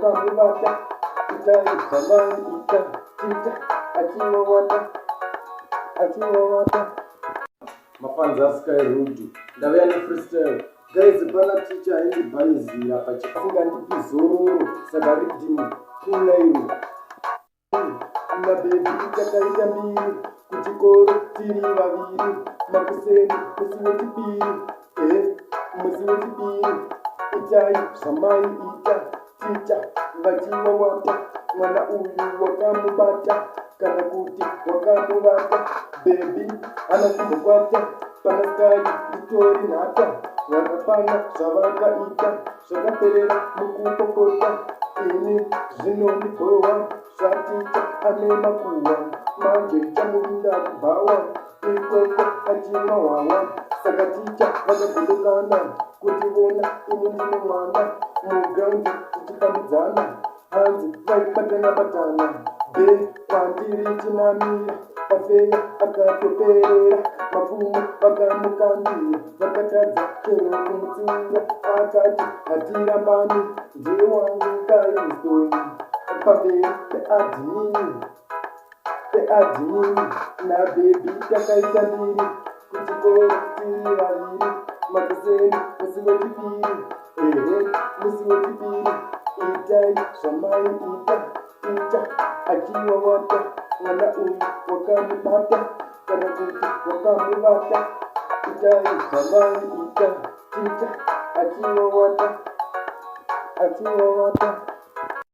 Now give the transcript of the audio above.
wakamubata itai zvamaita tita achiwawata mapanza sky road ndavya freestyle guys pana teacher hindi baizira pachifunga ndipi zororo saka reading kulairo na baby takaita mbiri kuchikoro tiri vaviri makuseni musi wechipiri musi wechipiri itai zvamaita tita vachiwawata mwana uyu wakamubata kana kuti wakamubata baby anakumbokwata pana sky itori nhata vakapana zvavakaita zvakaperera mukupopota ini zvinondigohwa zvaticha ane makuhwa manje chamuvinda kubhawa ikoko achimwa hwawa saka ticha vakagondokana kutivona ini ndine mwana mugraundi tichifambidzana hanzi vaikbatana be kwandiri chinamira pafeya akatoperera mapumu vakamukandira vakatadza chero kumutsiura akati hatirambani ndiye wangu kaizoni pamberi peadhini nabebi takaita mbiri kuchikoro tiri vaviri makuseni musi wechipiri musi wechipiri itai zvamaita ticha achiwawata mwana uyu wakamubata kana kuti wakamubata itai zvamaita ticha achiwawata